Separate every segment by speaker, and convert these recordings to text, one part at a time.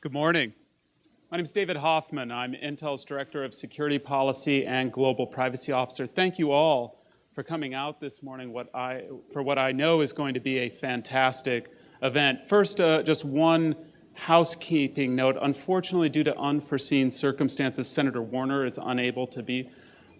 Speaker 1: Good morning. My name is David Hoffman. I'm Intel's Director of Security Policy and Global Privacy Officer. Thank you all for coming out this morning for what I know is going to be a fantastic event. First, just one housekeeping note. Unfortunately, due to unforeseen circumstances, Senator Warner is unable to be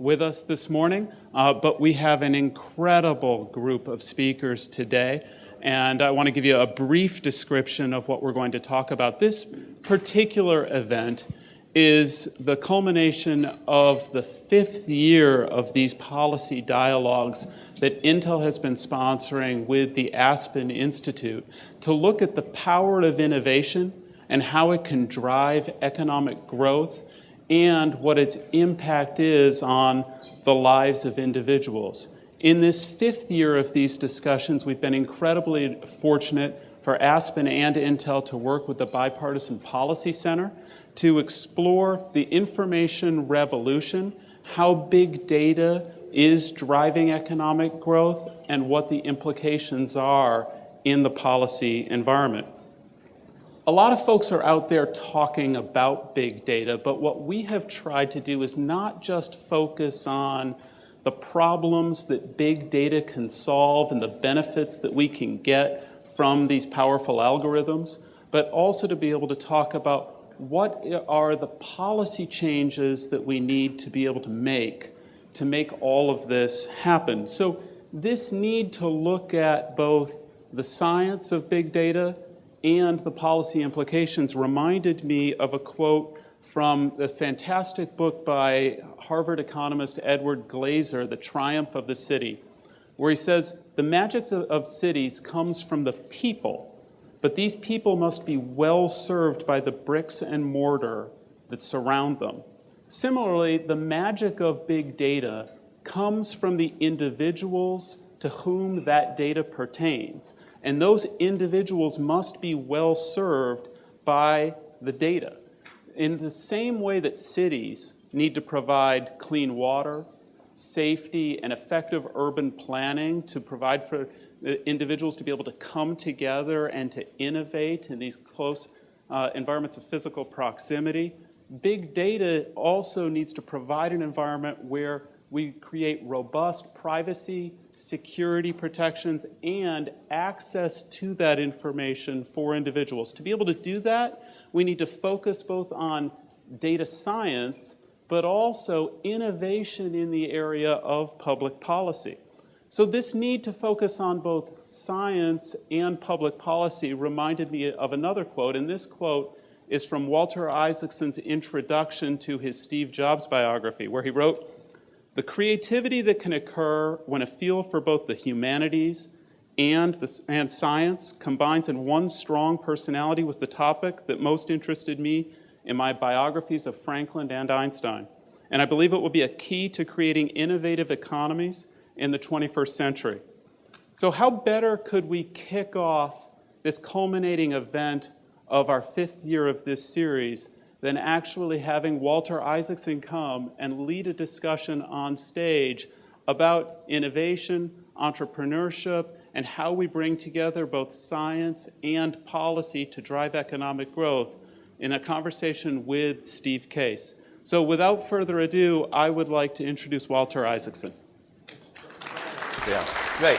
Speaker 1: with us this morning, but we have an incredible group of speakers today. And I want to give you a brief description of what we're going to talk about. This particular event is the culmination of the 5th year of these policy dialogues that Intel has been sponsoring with the Aspen Institute to look at the power of innovation and how it can drive economic growth and what its impact is on the lives of individuals. In this 5th year of these discussions, we've been incredibly fortunate for Aspen and Intel to work with the Bipartisan Policy Center to explore the information revolution, how big data is driving economic growth, and what the implications are in the policy environment. A lot of folks are out there talking about big data, but what we have tried to do is not just focus on the problems that big data can solve and the benefits that we can get from these powerful algorithms, but also to be able to talk about what are the policy changes that we need to be able to make all of this happen. So this need to look at both the science of big data and the policy implications reminded me of a quote from the fantastic book by Harvard economist Edward Glaeser, The Triumph of the City, where he says, the magic of cities comes from the people, but these people must be well served by the bricks and mortar that surround them. Similarly, the magic of big data comes from the individuals to whom that data pertains, and those individuals must be well served by the data. In the same way that cities need to provide clean water, safety, and effective urban planning to provide for individuals to be able to come together and to innovate in these close environments of physical proximity, big data also needs to provide an environment where we create robust privacy, security protections, and access to that information for individuals. To be able to do that, we need to focus both on data science, but also innovation in the area of public policy. So this need to focus on both science and public policy reminded me of another quote, and this quote is from Walter Isaacson's introduction to his Steve Jobs biography, where he wrote, "The creativity that can occur when a feel for both the humanities and science combines in one strong personality was the topic that most interested me in my biographies of Franklin and Einstein. And I believe it will be a key to creating innovative economies in the 21st century." So how better could we kick off this culminating event of our 5th year of this series than actually having Walter Isaacson come and lead a discussion on stage about innovation, entrepreneurship, and how we bring together both science and policy to drive economic growth in a conversation with Steve Case. So without further ado, I would like to introduce Walter Isaacson.
Speaker 2: Yeah, great.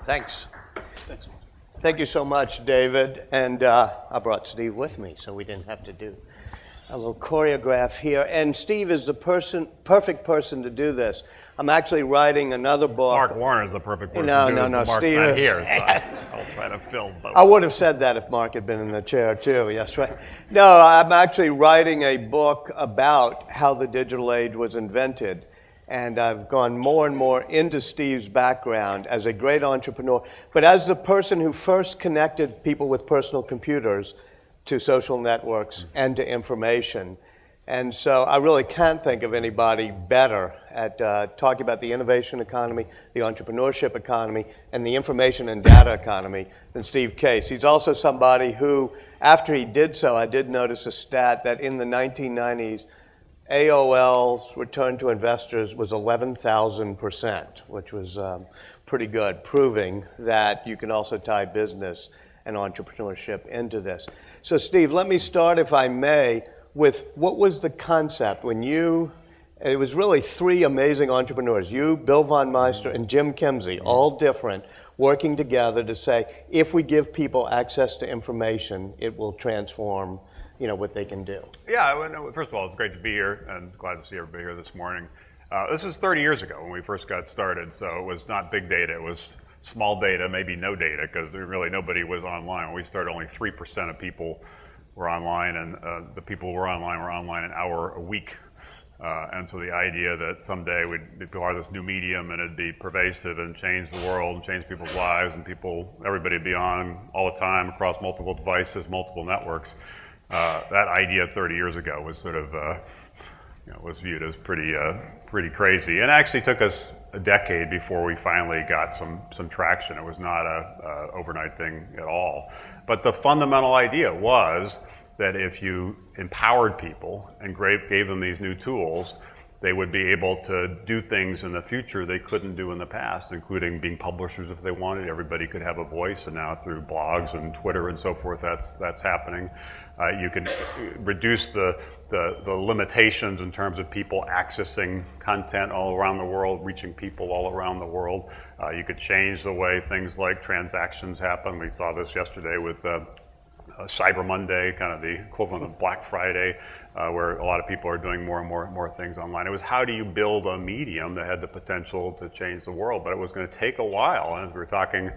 Speaker 2: Thanks.
Speaker 1: Thanks.
Speaker 2: Thank you so much, David. And I brought Steve with me, so we didn't have to do a little choreograph here. And Steve is the perfect person to do this. I'm actually writing another book.
Speaker 3: Mark Warner is the perfect person
Speaker 2: No,
Speaker 3: to do
Speaker 2: no,
Speaker 3: this,
Speaker 2: no,
Speaker 3: but Mark's
Speaker 2: Steve
Speaker 3: not
Speaker 2: is-
Speaker 3: here, so I'll try to fill both.
Speaker 2: I would have said that if Mark had been in the chair too, yes, right. No, I'm actually writing a book about how the digital age was invented. And I've gone more and more into Steve's background as a great entrepreneur, but as the person who first connected people with personal computers to social networks and to information. And so I really can't think of anybody better at talking about the innovation economy, the entrepreneurship economy, and the information and data economy than Steve Case. He's also somebody who, after he did so, I did notice a stat that in the 1990s, AOL's return to investors was 11,000%, which was pretty good, proving that you can also tie business and entrepreneurship into this. So Steve, let me start, if I may, with what was the concept when it was really three amazing entrepreneurs, you, Bill Von Meister, and Jim Kimsey, all different, working together to say, if we give people access to information, it will transform, what they can do.
Speaker 3: Yeah, first of all, it's great to be here and glad to see everybody here this morning. This was 30 years ago when we first got started, so it was not big data, it was small data, maybe no data, because really nobody was online. When we started, only 3% of people were online, and the people who were online an hour a week. And so the idea that someday we'd be part of this new medium and it'd be pervasive and change the world and change people's lives and everybody would be on all the time across multiple devices, multiple networks. That idea 30 years ago was sort of, was viewed as pretty crazy. And it actually took us a decade before we finally got some traction. It was not a overnight thing at all. But the fundamental idea was that if you empowered people and gave them these new tools, they would be able to do things in the future they couldn't do in the past, including being publishers if they wanted. Everybody could have a voice, and now through blogs and Twitter and so forth, that's happening. You can reduce the limitations in terms of people accessing content all around the world, reaching people all around the world. You could change the way things like transactions happen. We saw this yesterday with Cyber Monday, kind of the equivalent of Black Friday, where a lot of people are doing more and more things online. It was how do you build a medium that had the potential to change the world, but it was going to take a while. And as we were talking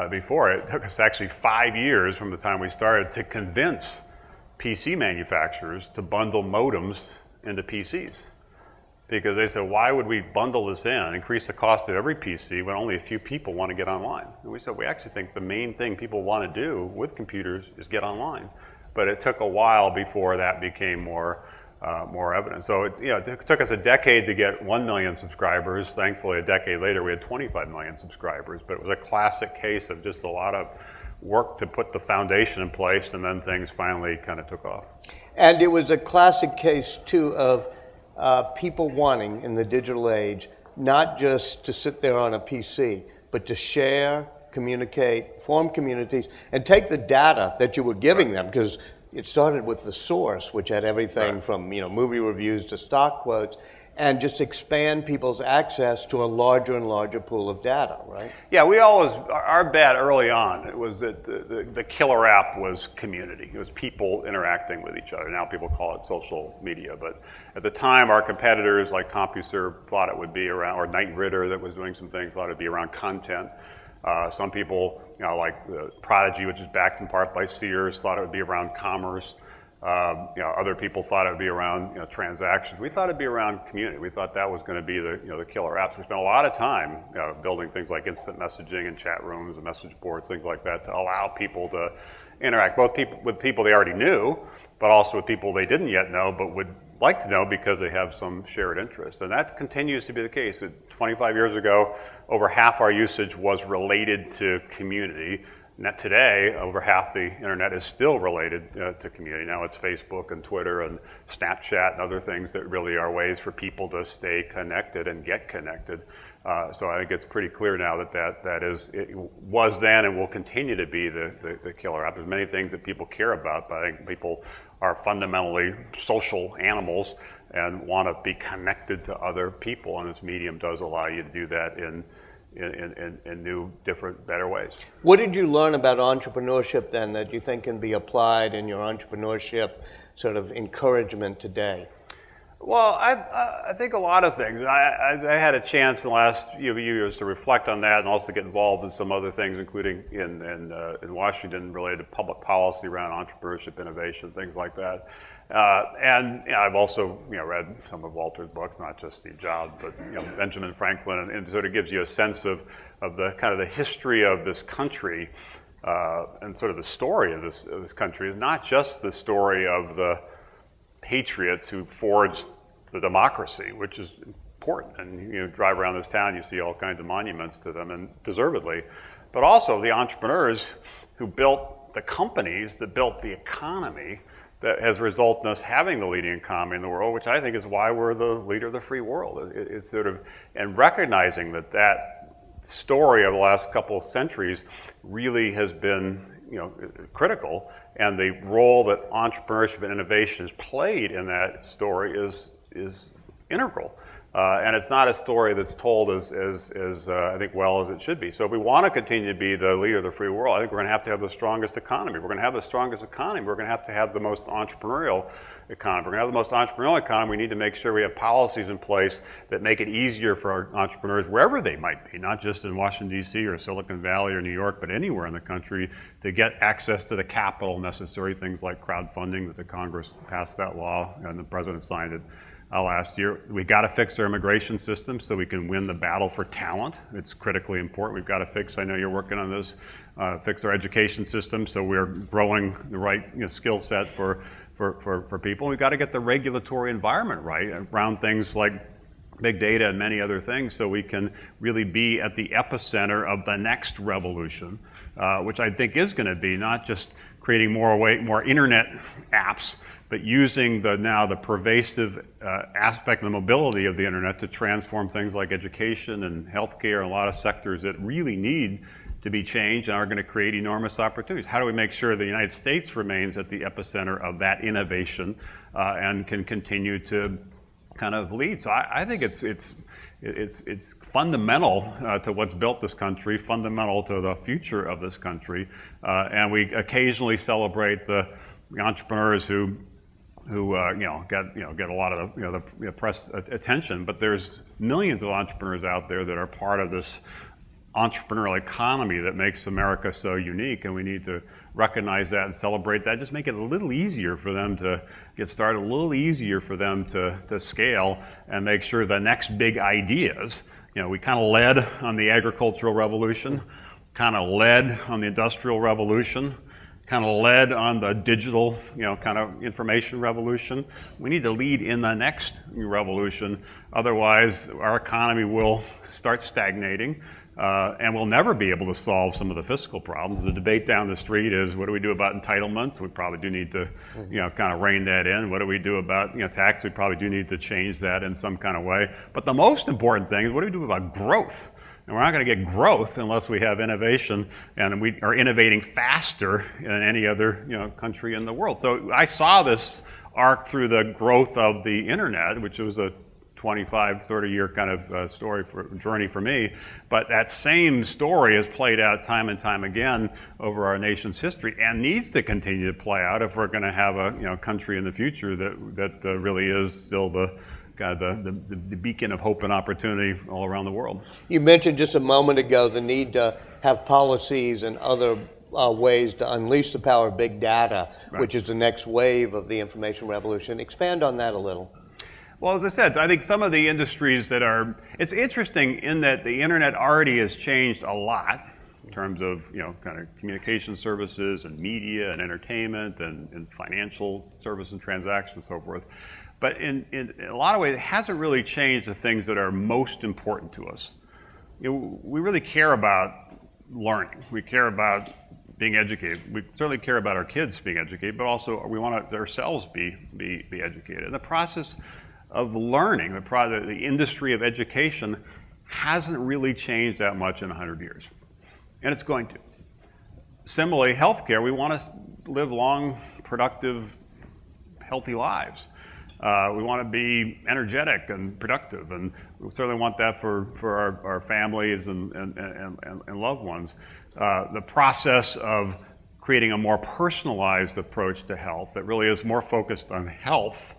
Speaker 3: before, it took us actually 5 years from the time we started to convince PC manufacturers to bundle modems into PCs. Because they said, why would we bundle this in, increase the cost of every PC when only a few people want to get online? And we said, we actually think the main thing people want to do with computers is get online. But it took a while before that became more evident. So it took us a decade to get 1 million subscribers. Thankfully, a decade later, we had 25 million subscribers. But it was a classic case of just a lot of work to put the foundation in place, and then things finally kind of took off.
Speaker 2: And it was a classic case, too, of people wanting, in the digital age, not just to sit there on a PC, but to share, communicate, form communities, and take the data that you were giving them, because it started with the source, which had everything from movie reviews to stock quotes, and just expand people's access to a larger and larger pool of data, right?
Speaker 3: Yeah, our bet early on, it was that the killer app was community. It was people interacting with each other. Now people call it social media, but at the time our competitors like CompuServe thought it would be around, or Knight Ridder that was doing some things, thought it'd be around content. Some people, like Prodigy, which is backed in part by Sears, thought it would be around commerce. Other people thought it would be around transactions. We thought it'd be around community. We thought that was going to be the killer apps. We spent a lot of time building things like instant messaging and chat rooms and message boards, things like that, to allow people to interact both with people they already knew, but also with people they didn't yet know but would like to know because they have some shared interest. And that continues to be the case. 25 years ago, over half our usage was related to community. Today, over half the internet is still related to community. Now it's Facebook and Twitter and Snapchat and other things that really are ways for people to stay connected and get connected. So I think it's pretty clear now it was then and will continue to be the killer app. There's many things that people care about, but I think people are fundamentally social animals and want to be connected to other people, and this medium does allow you to do that in new, different, better ways.
Speaker 2: What did you learn about entrepreneurship then that you think can be applied in your entrepreneurship sort of encouragement today?
Speaker 3: Well, I think a lot of things. I had a chance in the last few years to reflect on that and also get involved in some other things, including in Washington related to public policy around entrepreneurship, innovation, things like that. And I've also read some of Walter's books, not just Steve Jobs, but Benjamin Franklin, and it sort of gives you a sense of the kind of the history of this country and sort of the story of this country is not just the story of the patriots who forged the democracy, which is important. And you drive around this town, you see all kinds of monuments to them, and deservedly, but also the entrepreneurs who built the companies that built the economy that has resulted in us having the leading economy in the world, which I think is why we're the leader of the free world. It's sort of, and recognizing that story of the last couple of centuries really has been, critical, and the role that entrepreneurship and innovation has played in that story is integral. And it's not a story that's told as I think, well as it should be. So if we want to continue to be the leader of the free world, I think we're going to have the strongest economy. We're going to have the strongest economy. We're going to have the most entrepreneurial economy. We're going to have the most entrepreneurial economy. We need to make sure we have policies in place that make it easier for our entrepreneurs, wherever they might be, not just in Washington, D.C. or Silicon Valley or New York, but anywhere in the country, to get access to the capital necessary, things like crowdfunding, that the Congress passed that law and the President signed it last year. We've got to fix our immigration system so we can win the battle for talent. It's critically important. We've got to fix, I know you're working on this, fix our education system so we're growing the right skill set for people. We've got to get the regulatory environment right around things like big data and many other things so we can really be at the epicenter of the next revolution, which I think is going to be not just creating more internet apps, but using the pervasive aspect of the mobility of the internet to transform things like education and healthcare and a lot of sectors that really need to be changed and are going to create enormous opportunities. How do we make sure the United States remains at the epicenter of that innovation and can continue to kind of lead? So I think it's fundamental to what's built this country, fundamental to the future of this country, and we occasionally celebrate the entrepreneurs who get a lot of the press attention, but there's millions of entrepreneurs out there that are part of this entrepreneurial economy that makes America so unique, and we need to recognize that and celebrate that. Just make it a little easier for them to get started, a little easier for them to scale, and make sure the next big ideas. We kind of led on the agricultural revolution, kind of led on the industrial revolution, kind of led on the digital, kind of information revolution. We need to lead in the next revolution. Otherwise, our economy will start stagnating. And we'll never be able to solve some of the fiscal problems. The debate down the street is, what do we do about entitlements? We probably do need to, kind of rein that in. What do we do about, tax? We probably do need to change that in some kind of way. But the most important thing is, what do we do about growth? And we're not going to get growth unless we have innovation, and we are innovating faster than any other, country in the world. So I saw this arc through the growth of the internet, which was a 25, 30-year kind of journey for me. But that same story has played out time and time again over our nation's history, and needs to continue to play out if we're going to have a country in the future that really is still the beacon of hope and opportunity all around the world. You
Speaker 2: mentioned just a moment ago the need to have policies and other ways to unleash the power of big data, right, which is the next wave of the information revolution. Expand on that a little.
Speaker 3: Well, as I said, I think some of the industries it's interesting in that the internet already has changed a lot in terms of, kind of communication services and media and entertainment and financial service and transactions and so forth. But in a lot of ways, it hasn't really changed the things that are most important to us. We really care about learning. We care about being educated. We certainly care about our kids being educated, but also we want to ourselves be educated. And the process of learning, the industry of education, hasn't really changed that much in 100 years. And it's going to. Similarly, healthcare, we want to live long, productive, healthy lives. We want to be energetic and productive, and we certainly want that for our families and loved ones. The process of creating a more personalized approach to health that really is more focused on health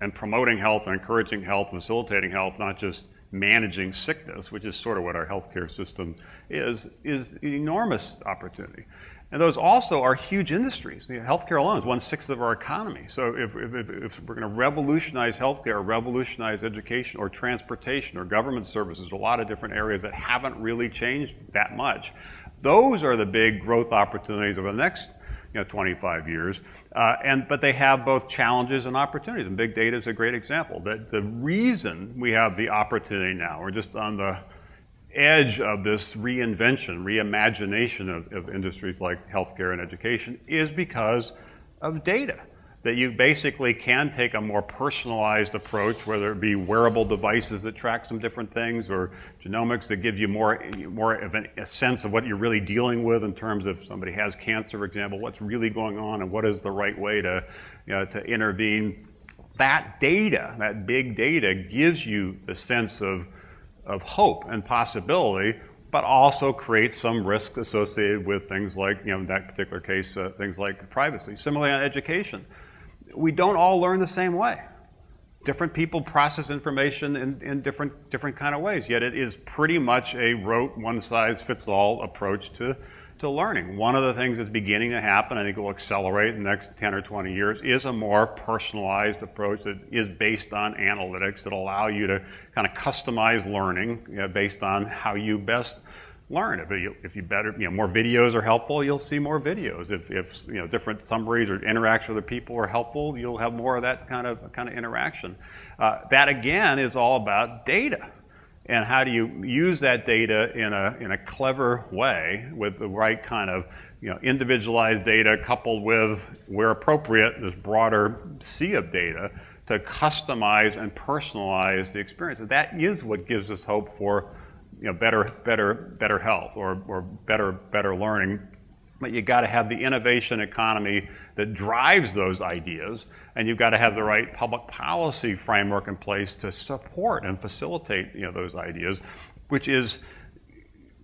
Speaker 3: and promoting health and encouraging health and facilitating health, not just managing sickness, which is sort of what our healthcare system is an enormous opportunity. And those also are huge industries. Healthcare alone is 1/6 of our economy. So if we're going to revolutionize healthcare, or revolutionize education, or transportation, or government services, a lot of different areas that haven't really changed that much, those are the big growth opportunities over the next 25 years. But they have both challenges and opportunities. And big data is a great example. That the reason we have the opportunity now, we're just on the edge of this reinvention, reimagination of industries like healthcare and education, is because of data. that you basically can take a more personalized approach, whether it be wearable devices that track some different things, or genomics that give you more of a sense of what you're really dealing with in terms of somebody has cancer, for example, what's really going on and what is the right way to intervene. That data, that big data, gives you the sense of hope and possibility, but also creates some risk associated with things like, in that particular case, things like privacy. Similarly on education. We don't all learn the same way. Different people process information in different kind of ways, yet it is pretty much a rote, one-size-fits-all approach to learning. One of the things that's beginning to happen, I think it will accelerate in the next 10 or 20 years, is a more personalized approach that is based on analytics that allow you to kind of customize learning based on how you best learn. If you better, more videos are helpful, you'll see more videos. If different summaries or interaction with other people are helpful, you'll have more of that kind of interaction. That again is all about data. And how do you use that data in a clever way with the right kind of individualized data coupled with, where appropriate, this broader sea of data to customize and personalize the experience. And that is what gives us hope for better health or better learning. But you got to have the innovation economy that drives those ideas, and you've got to have the right public policy framework in place to support and facilitate those ideas, which is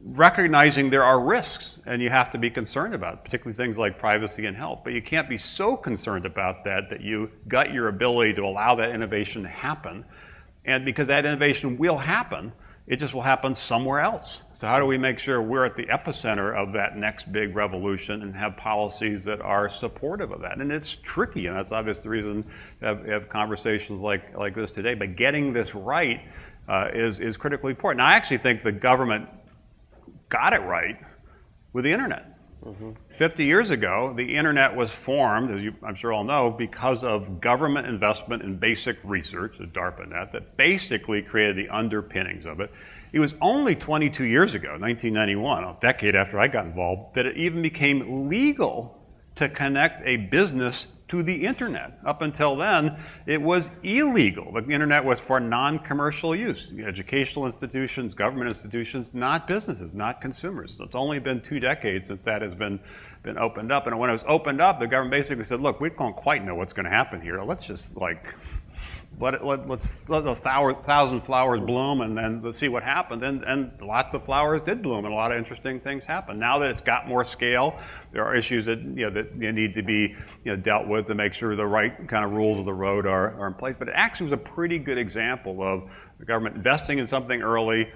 Speaker 3: recognizing there are risks and you have to be concerned about, particularly things like privacy and health. But you can't be so concerned about that you gut your ability to allow that innovation to happen. And because that innovation will happen, it just will happen somewhere else. So how do we make sure we're at the epicenter of that next big revolution and have policies that are supportive of that? And it's tricky, and that's obviously the reason to have conversations like this today. But getting this right is critically important. Now, I actually think the government got it right with the internet. 50 years ago, the internet was formed, as I'm sure all know, because of government investment in basic research, the DARPANet, that basically created the underpinnings of it. It was only 22 years ago, 1991, a decade after I got involved, that it even became legal to connect a business to the internet. Up until then, it was illegal. The internet was for non-commercial use. Educational institutions, government institutions, not businesses, not consumers. So it's only been 2 decades since that has been opened up. And when it was opened up, the government basically said, look, we don't quite know what's going to happen here. Let's just let's let the 1,000 flowers bloom and then let's see what happens. And lots of flowers did bloom and a lot of interesting things happened. Now that it's got more scale, there are issues that that need to be dealt with to make sure the right kind of rules of the road are in place. But it actually was a pretty good example of the government investing in something early.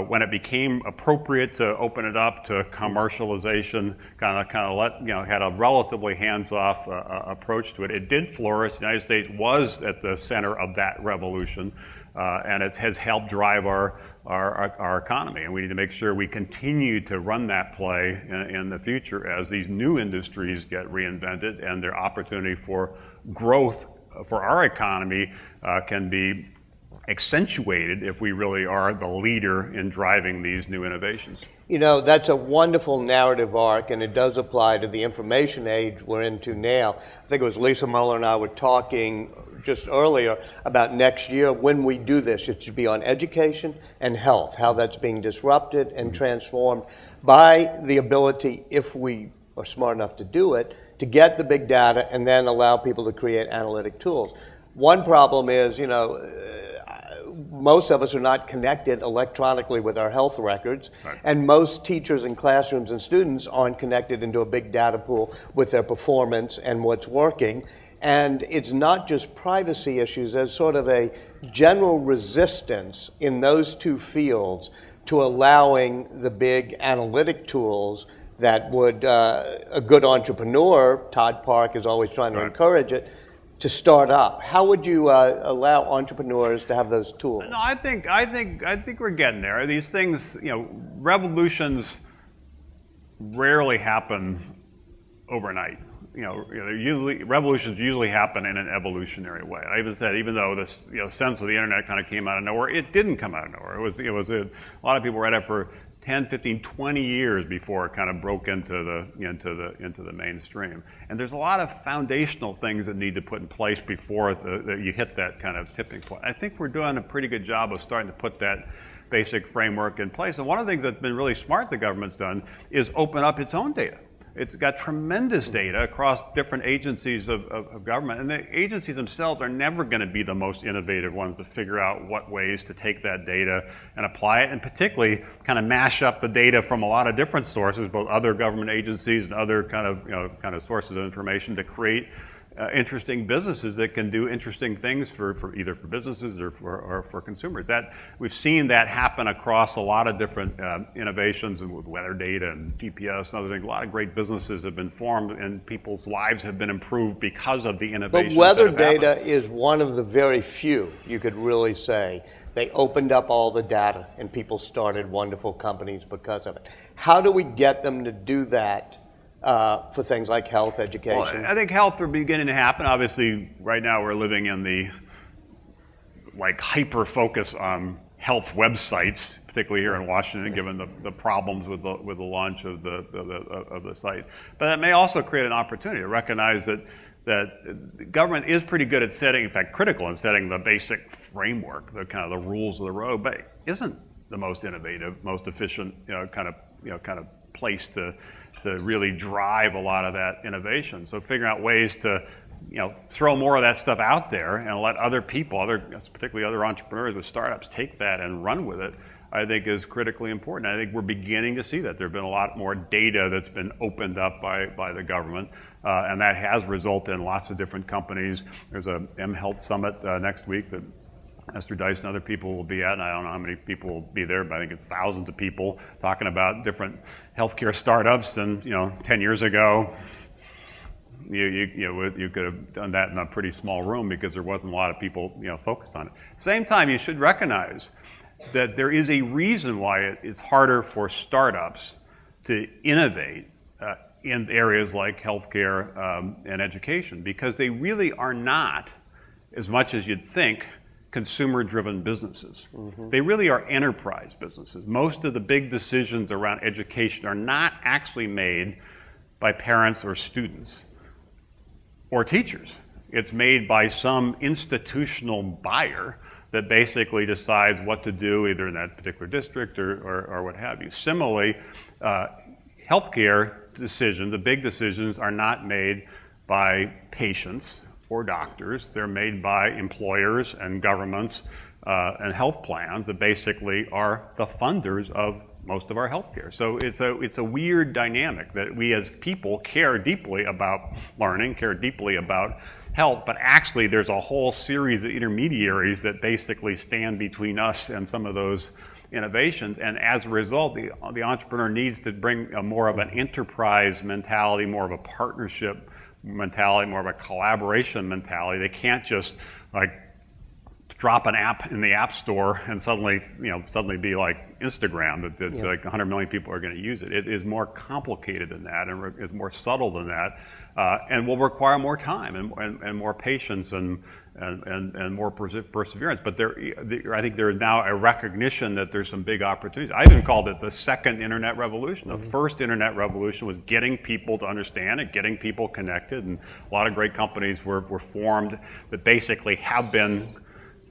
Speaker 3: When it became appropriate to open it up to commercialization, kind of had a relatively hands-off approach to it. It did flourish. The United States was at the center of that revolution, and it has helped drive our economy. And we need to make sure we continue to run that play in the future as these new industries get reinvented and their opportunity for growth for our economy can be accentuated if we really are the leader in driving these new innovations.
Speaker 2: That's a wonderful narrative arc, and it does apply to the information age we're into now. I think it was Lisa Muller and I were talking just earlier about next year when we do this. It should be on education and health, how that's being disrupted and transformed by the ability, if we are smart enough to do it, to get the big data and then allow people to create analytic tools. One problem is, most of us are not connected electronically with our health records, right. And most teachers and classrooms and students aren't connected into a big data pool with their performance and what's working. And it's not just privacy issues, there's sort of a general resistance in those two fields to allowing the big analytic tools that would, a good entrepreneur, Todd Park is always trying to
Speaker 3: right.
Speaker 2: encourage it, to start up. How would you allow entrepreneurs to have those tools?
Speaker 3: No, I think we're getting there. These things, revolutions rarely happen overnight. Revolutions usually happen in an evolutionary way. I even said, even though this sense of the internet kind of came out of nowhere, it didn't come out of nowhere. It was a lot of people right after 10, 15, 20 years before it kind of broke into the mainstream. And there's a lot of foundational things that need to put in place before you hit that kind of tipping point. I think we're doing a pretty good job of starting to put that basic framework in place. And one of the things that's been really smart the government's done is open up its own data. It's got tremendous data across different agencies of government, and the agencies themselves are never going to be the most innovative ones to figure out what ways to take that data and apply it, and particularly kind of mash up the data from a lot of different sources, both other government agencies and other kind of sources of information to create interesting businesses that can do interesting things for either for businesses or for consumers. That we've seen that happen across a lot of different innovations, and with weather data and GPS and other things. A lot of great businesses have been formed, and people's lives have been improved because of the innovations.
Speaker 2: But weather data is one of the very few, you could really say. They opened up all the data, and people started wonderful companies because of it. How do we get them to do that? For things like health, education?
Speaker 3: Well, I think health are beginning to happen. Obviously, right now we're living in the hyper focus on health websites, particularly here in Washington, given the problems with the launch of the site. But that may also create an opportunity to recognize that the government is pretty good at setting, in fact, critical in setting the basic framework, the kind of the rules of the road, but isn't the most innovative, most efficient, kind of place to really drive a lot of that innovation. So figuring out ways to, throw more of that stuff out there and let other people, particularly other entrepreneurs with startups, take that and run with it, I think is critically important. I think we're beginning to see that. There's been a lot more data that's been opened up by the government, and that has resulted in lots of different companies. There's a mHealth Summit next week that Esther Dice and other people will be at, and I don't know how many people will be there, but I think it's thousands of people talking about different healthcare startups. And 10 years ago, you could have done that in a pretty small room because there wasn't a lot of people focused on it. Same time, you should recognize that there is a reason why it's harder for startups to innovate in areas like healthcare and education, because they really are not, as much as you'd think, consumer-driven businesses. Mm-hmm. They really are enterprise businesses. Most of the big decisions around education are not actually made by parents or students or teachers. It's made by some institutional buyer that basically decides what to do either in that particular district or what have you. Similarly, healthcare decisions, the big decisions, are not made by patients or doctors. They're made by employers and governments and health plans that basically are the funders of most of our healthcare. So it's a weird dynamic that we as people care deeply about learning, care deeply about health, but actually there's a whole series of intermediaries that basically stand between us and some of those innovations. And as a result, the entrepreneur needs to bring a more of an enterprise mentality, more of a partnership mentality, more of a collaboration mentality. They can't just drop an app in the app store and suddenly be like Instagram that like 100 million people are going to use it. It is more complicated than that, and it's more subtle than that, and will require more time and more patience and more perseverance. But I think there is now a recognition that there's some big opportunities. I even called it the second internet revolution. The first internet revolution was getting people to understand it, getting people connected, and a lot of great companies were formed that basically have been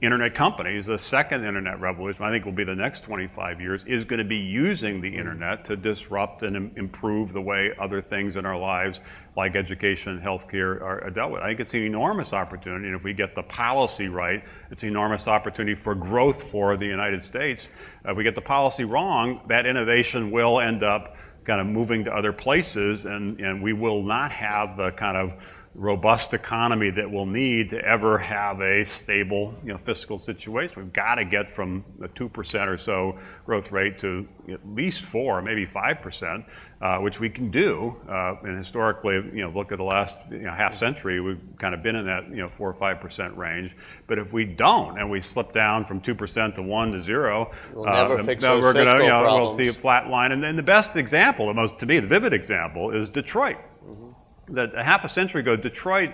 Speaker 3: internet companies. The second internet revolution, I think will be the next 25 years, is going to be using the internet to disrupt and improve the way other things in our lives, like education and healthcare, are dealt with. I think it's an enormous opportunity, and if we get the policy right, it's an enormous opportunity for growth for the United States. If we get the policy wrong, that innovation will end up kind of moving to other places, and we will not have the kind of robust economy that we'll need to ever have a stable, fiscal situation. We've got to get from the 2% or so growth rate to at least 4, maybe 5%, which we can do. And historically, look at the last half century, we've kind of been in that 4 or 5% range. But if we don't, and we slip down from 2% to 1 to 0,
Speaker 2: we'll never fix those
Speaker 3: we're going to
Speaker 2: problems.
Speaker 3: we'll see a flat line. And then the best example, to me, the vivid example, is Detroit. That a half a century ago, Detroit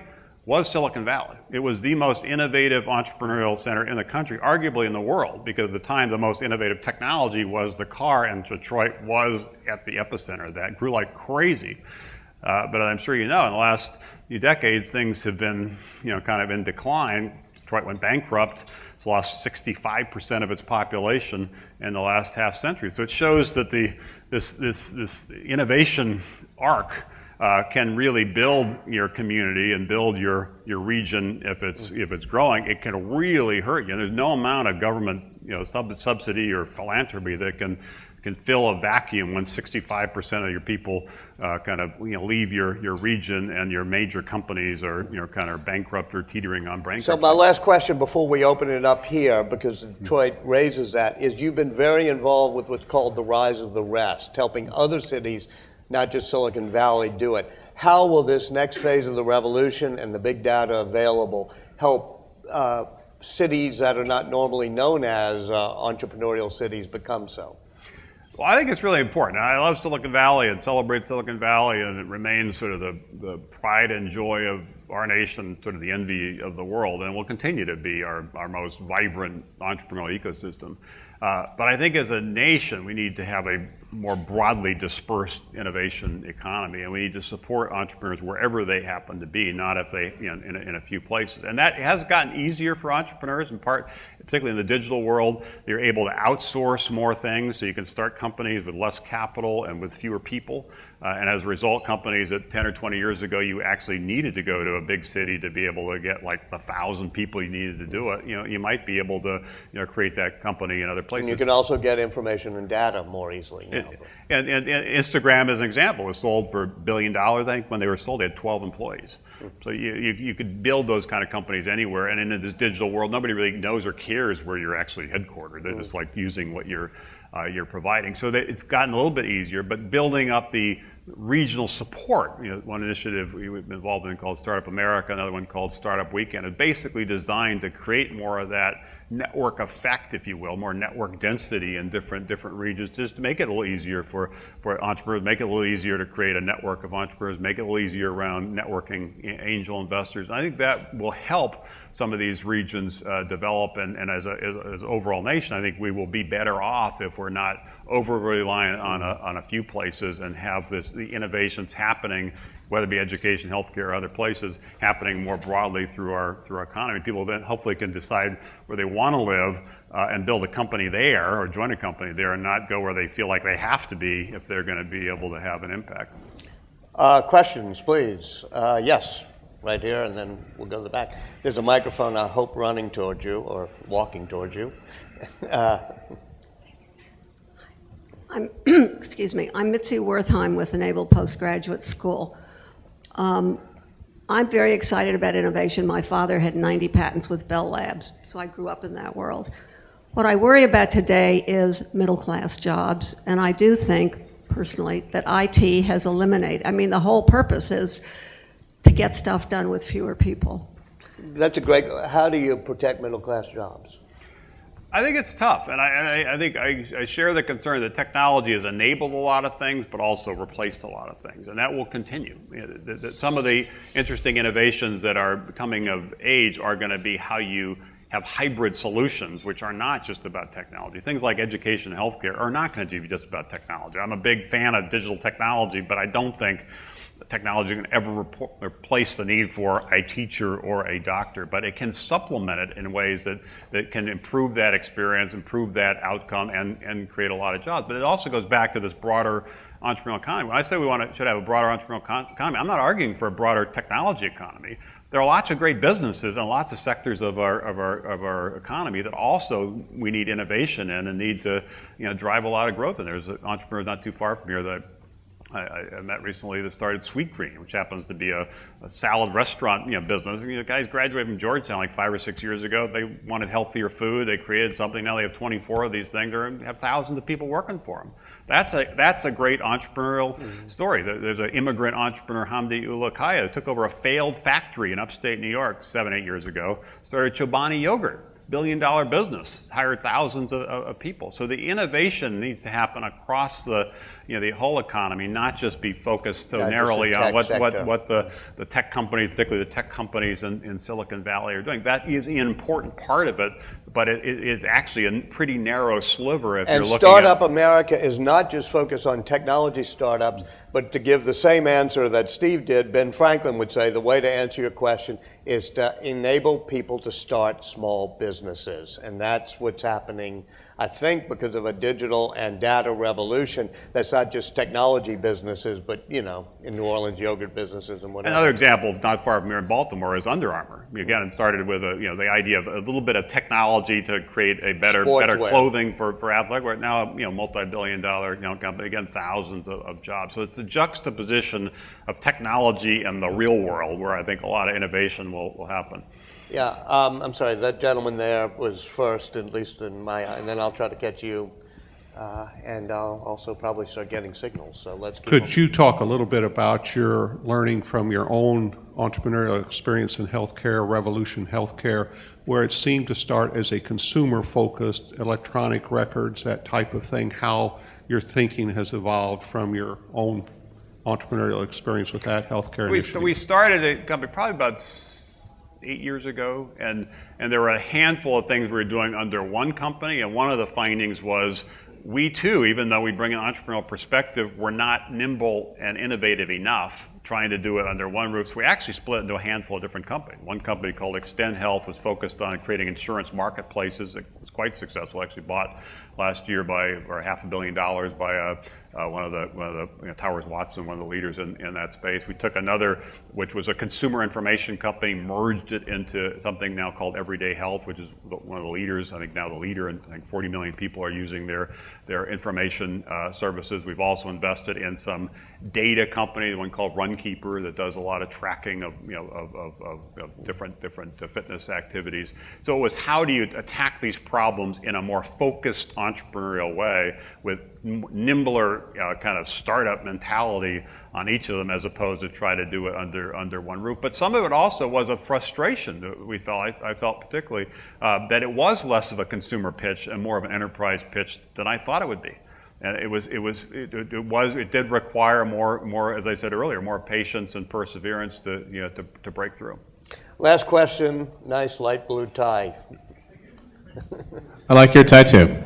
Speaker 3: was Silicon Valley. It was the most innovative entrepreneurial center in the country, arguably in the world, because at the time the most innovative technology was the car, and Detroit was at the epicenter of that. Grew like crazy. But I'm sure you know, in the last few decades, things have been, kind of in decline. Detroit went bankrupt. It's lost 65% of its population in the last half century. So it shows that this innovation arc can really build your community and build your region if it's growing. It can really hurt you. And there's no amount of government subsidy or philanthropy that can fill a vacuum when 65% of your people kind of leave your region and your major companies are kind of bankrupt or teetering on bankruptcy.
Speaker 2: So my last question before we open it up here, because Detroit raises that, is you've been very involved with what's called the rise of the rest, helping other cities, not just Silicon Valley, do it. How will this next phase of the revolution and the big data available help cities that are not normally known as entrepreneurial cities become so?
Speaker 3: Well, I think it's really important. I love Silicon Valley and celebrate Silicon Valley, and it remains sort of the pride and joy of our nation, sort of the envy of the world, and will continue to be our most vibrant entrepreneurial ecosystem. But I think as a nation, we need to have a more broadly dispersed innovation economy, and we need to support entrepreneurs wherever they happen to be, not if they in a few places. And that has gotten easier for entrepreneurs, in part, particularly in the digital world. You're able to outsource more things, so you can start companies with less capital and with fewer people. And as a result, companies that 10 or 20 years ago you actually needed to go to a big city to be able to get like 1,000 people you needed to do it, you might be able to create that company in other places.
Speaker 2: And you can also get information and data more easily now.
Speaker 3: And Instagram, as an example, was sold for $1 billion. I think when they were sold, they had 12 employees. So you could build those kind of companies anywhere. And in this digital world, nobody really knows or cares where you're actually headquartered. They're just like using what you're providing. So that it's gotten a little bit easier, but building up the regional support. One initiative we've been involved in called Startup America, another one called Startup Weekend, is basically designed to create more of that network effect, if you will, more network density in different regions, just to make it a little easier for entrepreneurs, make it a little easier to create a network of entrepreneurs, make it a little easier around networking angel investors. And I think that will help some of these regions develop, and as an overall nation, I think we will be better off if we're not over reliant on a few places and have the innovations happening, whether it be education, healthcare, or other places, happening more broadly through our economy. People then hopefully can decide where they want to live and build a company there or join a company there, and not go where they feel like they have to be if they're going to be able to have an impact.
Speaker 2: Questions, please. Yes, right here, and then we'll go to the back. There's a microphone, I hope, running towards you or walking towards you.
Speaker 4: Excuse me, I'm Mitzi Wertheim with the Naval Postgraduate School. I'm very excited about innovation. My father had 90 patents with Bell Labs, so I grew up in that world. What I worry about today is middle-class jobs, and I do think, personally, that IT has eliminated. The whole purpose is to get stuff done with fewer people.
Speaker 2: That's a great, how do you protect middle-class jobs?
Speaker 3: I think it's tough, and I think I share the concern that technology has enabled a lot of things, but also replaced a lot of things, and that will continue. Some of the interesting innovations that are coming of age are going to be how you have hybrid solutions, which are not just about technology. Things like education and healthcare are not going to be just about technology. I'm a big fan of digital technology, but I don't think technology can ever replace the need for a teacher or a doctor, but it can supplement it in ways that can improve that experience, improve that outcome, and create a lot of jobs. But it also goes back to this broader entrepreneurial economy. When I say we should have a broader entrepreneurial economy, I'm not arguing for a broader technology economy. There are lots of great businesses and lots of sectors of our economy that also we need innovation in and need to drive a lot of growth. And there's an entrepreneur not too far from here that I met recently that started Sweet Green, which happens to be a salad restaurant business. Guys graduated from Georgetown like 5 or 6 years ago. They wanted healthier food. They created something. Now they have 24 of these things. They have thousands of people working for them. That's a great entrepreneurial story. There's an immigrant entrepreneur, Hamdi Ulukaya, who took over a failed factory in upstate New York 7, 8 years ago, started Chobani Yogurt. billion-dollar business, hired thousands of people. So the innovation needs to happen across the whole economy, not just be focused so narrowly on what the tech companies, particularly the tech companies in Silicon Valley, are doing. That is an important part of it, but it's actually a pretty narrow sliver if you're looking at.
Speaker 2: And Startup America is not just focused on technology startups, but to give the same answer that Steve did, Ben Franklin would say the way to answer your question is to enable people to start small businesses. And that's what's happening, I think, because of a digital and data revolution. That's not just technology businesses, but in New Orleans, yogurt businesses and whatever.
Speaker 3: Another example, not far from here in Baltimore, is Under Armour. Again, it started with the idea of a little bit of technology to create a better clothing for athletic wear. Now, multi-billion-dollar company, again, thousands of jobs. So it's a juxtaposition of technology and the real world where I think a lot of innovation will happen.
Speaker 2: Yeah, I'm sorry, that gentleman there was first, at least in my eye, and then I'll try to catch you, and I'll also probably start getting signals, so let's keep
Speaker 5: Could you talk a little bit about your learning from your own entrepreneurial experience in healthcare, Revolution Healthcare, where it seemed to start as a consumer-focused electronic records, that type of thing, how your thinking has evolved from your own entrepreneurial experience with that healthcare initiative?
Speaker 3: We started a company probably about 8 years ago, and there were a handful of things we were doing under one company, and one of the findings was we too, even though we bring an entrepreneurial perspective, were not nimble and innovative enough trying to do it under one roof. So we actually split into a handful of different companies. One company called Extend Health was focused on creating insurance marketplaces. It was quite successful, actually bought last year for $500 million by one of the Towers Watson, one of the leaders in that space. We took another, which was a consumer information company, merged it into something now called Everyday Health, which is one of the leaders. I think now the leader, and I think 40 million people are using their information services. We've also invested in some data company, one called Runkeeper, that does a lot of tracking of different fitness activities. So it was, how do you attack these problems in a more focused entrepreneurial way with nimbler kind of startup mentality on each of them, as opposed to try to do it under one roof. But some of it also was a frustration that we felt, I felt particularly, that it was less of a consumer pitch and more of an enterprise pitch than I thought it would be. And it did require more, as I said earlier, more patience and perseverance to break through.
Speaker 2: Last question, nice light blue tie.
Speaker 6: I like your tie too.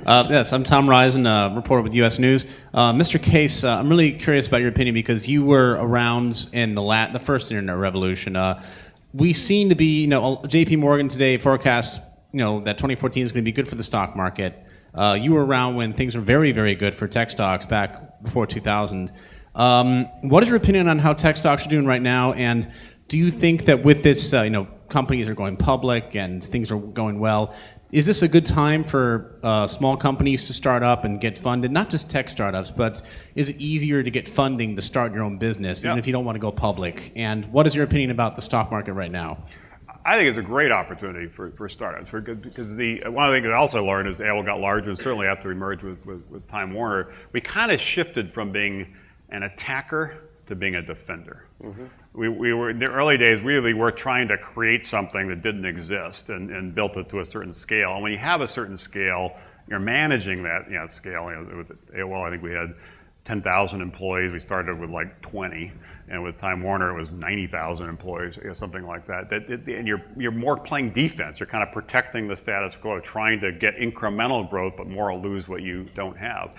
Speaker 6: Yes, I'm Tom Risen, reporter with U.S. News. Mr. Case, I'm really curious about your opinion because you were around in the first internet revolution. We seem to be, J.P. Morgan today forecast, that 2014 is going to be good for the stock market. You were around when things were very, very good for tech stocks back before 2000. What is your opinion on how tech stocks are doing right now? And do you think that with this, companies are going public and things are going well, is this a good time for small companies to start up and get funded? Not just tech startups, but is it easier to get funding to start your own business, even if you don't want to go public? And what is your opinion about the stock market right now?
Speaker 3: I think it's a great opportunity for startups, because one of the things I also learned as AOL got larger, and certainly after we merged with Time Warner, we kind of shifted from being an attacker to being a defender. Mm-hmm. We were, in the early days, really were trying to create something that didn't exist and built it to a certain scale. And when you have a certain scale, you're managing that scale. With AOL, I think we had 10,000 employees. We started with like 20. And with Time Warner, it was 90,000 employees, something like that. And you're more playing defense. You're kind of protecting the status quo, trying to get incremental growth, but more or lose what you don't have.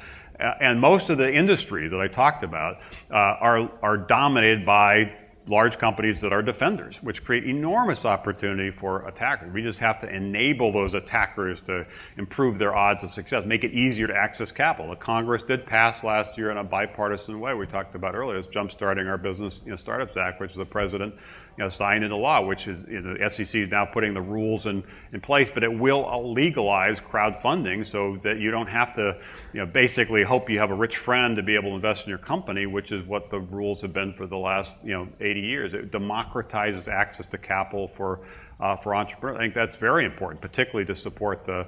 Speaker 3: And most of the industries that I talked about are dominated by large companies that are defenders, which create enormous opportunity for attackers. We just have to enable those attackers to improve their odds of success, make it easier to access capital. The Congress did pass last year in a bipartisan way, we talked about earlier, it's Jumpstarting Our Business Startups Act, which the president signed into law, which is, the SEC is now putting the rules in place, but it will legalize crowdfunding so that you don't have to basically hope you have a rich friend to be able to invest in your company, which is what the rules have been for the last 80 years. It democratizes access to capital for for entrepreneurs. I think that's very important, particularly to support the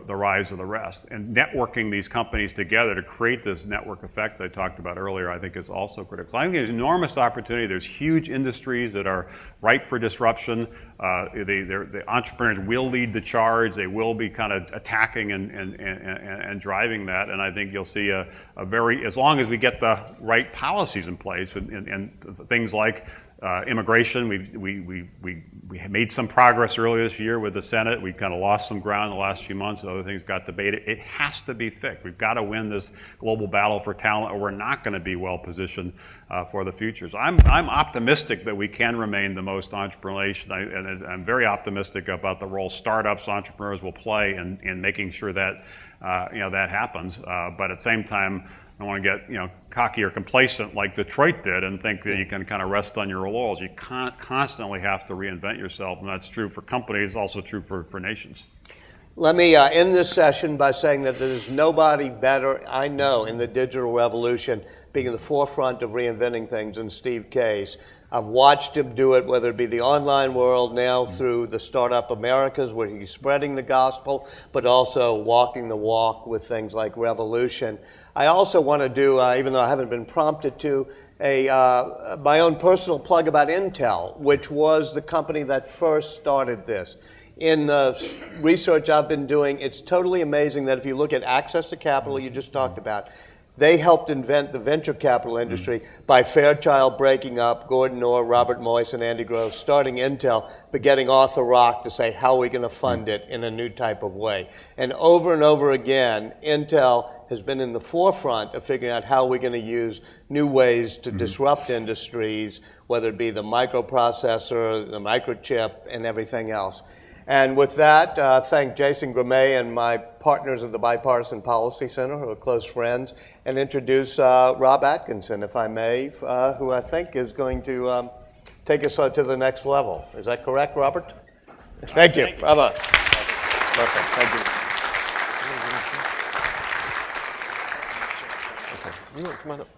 Speaker 3: rise of the rest. And networking these companies together to create this network effect that I talked about earlier, I think is also critical. So I think there's enormous opportunity. There's huge industries that are ripe for disruption. The entrepreneurs will lead the charge. They will be kind of attacking and driving that. And I think you'll see a very, as long as we get the right policies in place and things like immigration, we made some progress earlier this year with the Senate. We kind of lost some ground in the last few months. Other things got debated. It has to be fixed. We've got to win this global battle for talent, or we're not going to be well positioned for the future. So I'm optimistic that we can remain the most entrepreneurial nation, and I'm very optimistic about the role startups, entrepreneurs will play in making sure that that happens. But at the same time, I don't want to get cocky or complacent like Detroit did and think that you can kind of rest on your laurels. You constantly have to reinvent yourself, and that's true for companies, also true for nations.
Speaker 2: Let me end this session by saying that there's nobody better I know in the digital revolution, being in the forefront of reinventing things, than Steve Case. I've watched him do it, whether it be the online world now through the Startup Americas, where he's spreading the gospel, but also walking the walk with things like Revolution. I also want to do, even though I haven't been prompted to, my own personal plug about Intel, which was the company that first started this. In the research I've been doing, it's totally amazing that if you look at access to capital you just talked about, they helped invent the venture capital industry by Fairchild breaking up, Gordon Orr, Robert Moyes, and Andy Grove starting Intel, but getting Arthur Rock to say, how are we going to fund it in a new type of way? And over again, Intel has been in the forefront of figuring out how we're going to use new ways to disrupt industries, whether it be the microprocessor, the microchip, and everything else. And with that, thank Jason Gramey and my partners at the Bipartisan Policy Center, who are close friends, and introduce Rob Atkinson, if I may, who I think is going to take us to the next level. Is that correct, Robert? Thank you. Bravo. Perfect. Thank you. Okay. Come on up.